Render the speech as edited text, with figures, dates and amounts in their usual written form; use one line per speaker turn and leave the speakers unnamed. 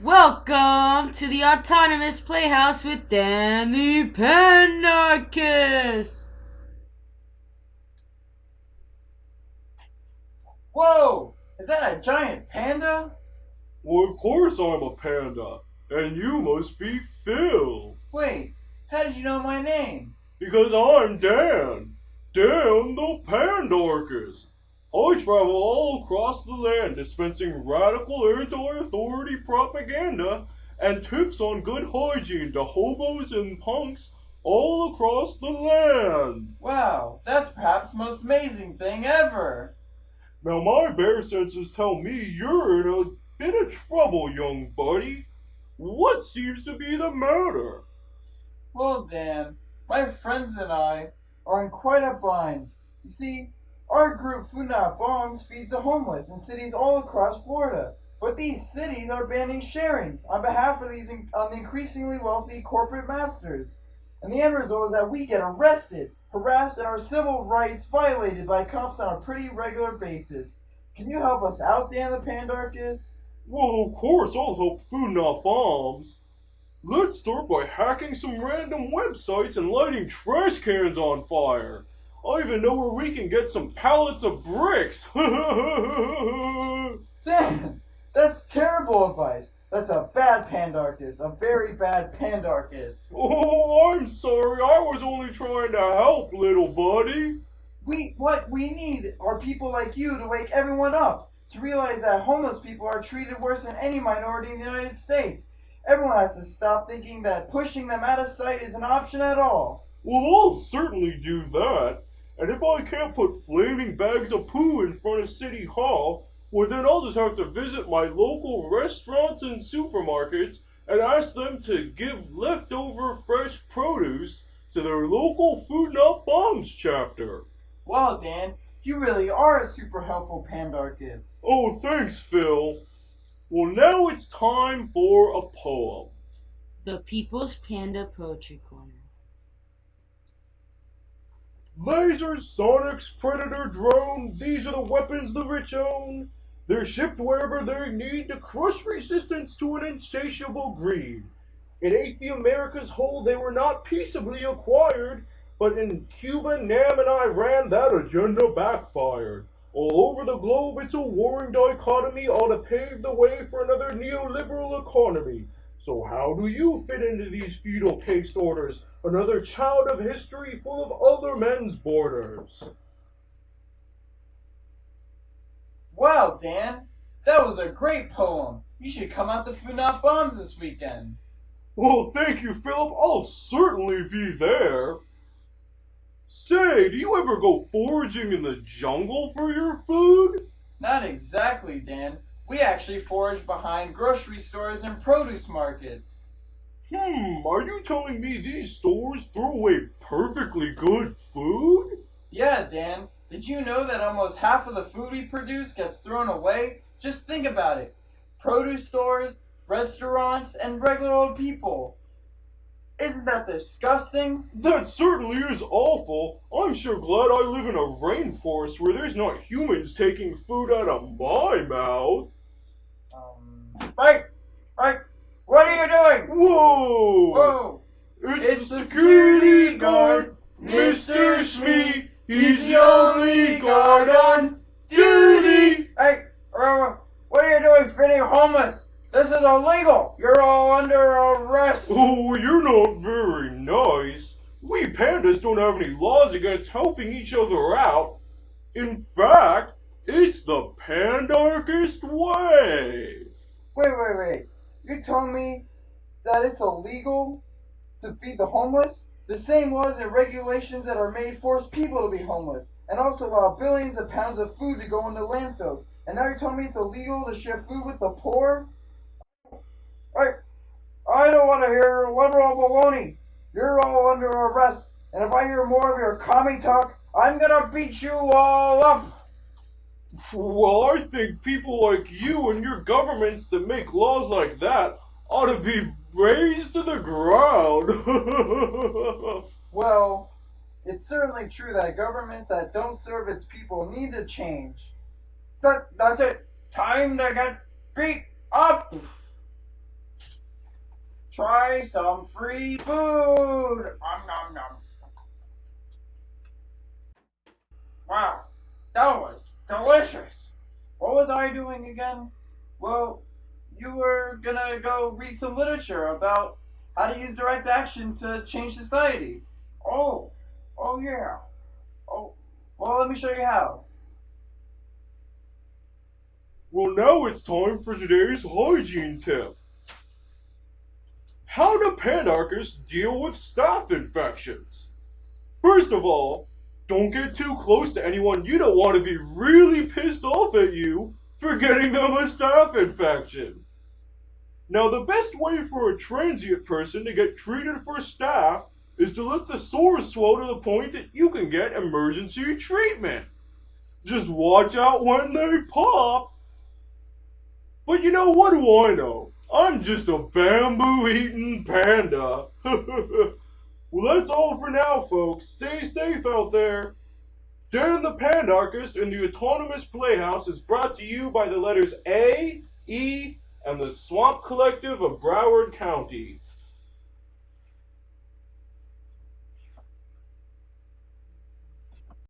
Welcome to the autonomous Playhouse with Dan the Pandarchist.
Whoa! Is that a giant panda?
Well, of course I'm a panda, and you must be Phil.
Wait, how did you know my name?
Because I'm Dan. Dan the Pandarchist. I travel all across the land dispensing radical anti-authority propaganda and tips on good hygiene to hobos and punks all across the land.
Wow, that's perhaps the most amazing thing ever.
Now my bear senses tell me you're in a bit of trouble, young buddy. What seems to be the matter?
Well, Dan, my friends and I are in quite a bind. You see, our group Food Not Bombs feeds the homeless in cities all across Florida. But these cities are banning sharings on behalf of the increasingly wealthy corporate masters. And the end result is that we get arrested, harassed, and our civil rights violated by cops on a pretty regular basis. Can you help us out, Dan the Pandarchist?
Well, of course I'll help Food Not Bombs. Let's start by hacking some random websites and lighting trash cans on fire. I even know where we can get some pallets of bricks.
Dan, that's terrible advice. That's a bad Pandarchist, a very bad Pandarchist.
Oh, I'm sorry. I was only trying to help, little buddy.
What we need are people like you to wake everyone up, to realize that homeless people are treated worse than any minority in the United States. Everyone has to stop thinking that pushing them out of sight is an option at all.
Well, I'll certainly do that. And if I can't put flaming bags of poo in front of City Hall, well then I'll just have to visit my local restaurants and supermarkets and ask them to give leftover fresh produce to their local Food Not Bombs chapter.
Wow, Dan, you really are a super helpful Pandarchist.
Oh, thanks, Phil. Well, now it's time for a poem.
The People's Panda Poetry Corner.
Lasers, sonics, predator, drone, these are the weapons the rich own. They're shipped wherever they need to crush resistance to an insatiable greed. In ate the Americas whole they were not peaceably acquired, but in Cuba, Nam, and Iran that agenda backfired. All over the globe it's a warring dichotomy ought to pave the way for another neoliberal economy. So how do you fit into these feudal taste orders, another child of history full of other men's borders?
Wow, Dan, that was a great poem. You should come out to Food Not Bombs this weekend.
Well, thank you, Philip. I'll certainly be there. Say, do you ever go foraging in the jungle for your food?
Not exactly, Dan. We actually forage behind grocery stores and produce markets.
Are you telling me these stores throw away perfectly good food?
Yeah, Dan. Did you know that almost half of the food we produce gets thrown away? Just think about it. Produce stores, restaurants, and regular old people. Isn't that disgusting?
That certainly is awful. I'm sure glad I live in a rainforest where there's not humans taking food out of my mouth.
Right, what are you doing?
Whoa!
Whoa!
It's the security guard, Mr. Smee. He's the only guard on duty.
Hey, what are you doing feeding homeless? This is illegal. You're all under arrest.
Oh, you're not very nice. We pandas don't have any laws against helping each other out. In fact, it's the Pandarchist way.
Wait. You told me that it's illegal to feed the homeless? The same laws and regulations that are made force people to be homeless, and also allow billions of pounds of food to go into landfills. And now you're telling me it's illegal to share food with the poor? I don't want to hear your liberal baloney. You're all under arrest, and if I hear more of your commie talk, I'm gonna beat you all up.
Well, I think people like you and your governments that make laws like that ought to be razed to the ground.
Well, it's certainly true that governments that don't serve its people need to change. 'That's it. Time to get beat up. try some free food. Nom nom. Wow, that was delicious. What was I doing again? Well, you were gonna go read some literature about how to use direct action to change society. Oh yeah. Oh, well, let me show you how.
Well, now it's time for today's hygiene tip. How do Pandarchists deal with staph infections? First of all, don't get too close to anyone you don't want to be really pissed off at you for getting them a staph infection. Now, the best way for a transient person to get treated for staph is to let the sores swell to the point that you can get emergency treatment. Just watch out when they pop. But you know, what do I know? I'm just a bamboo-eating panda. Well, that's all for now, folks. Stay safe out there. Dan the Pandarchist and the Autonomous Playhouse is brought to you by the letters A, E, and the Swamp Collective of Broward County.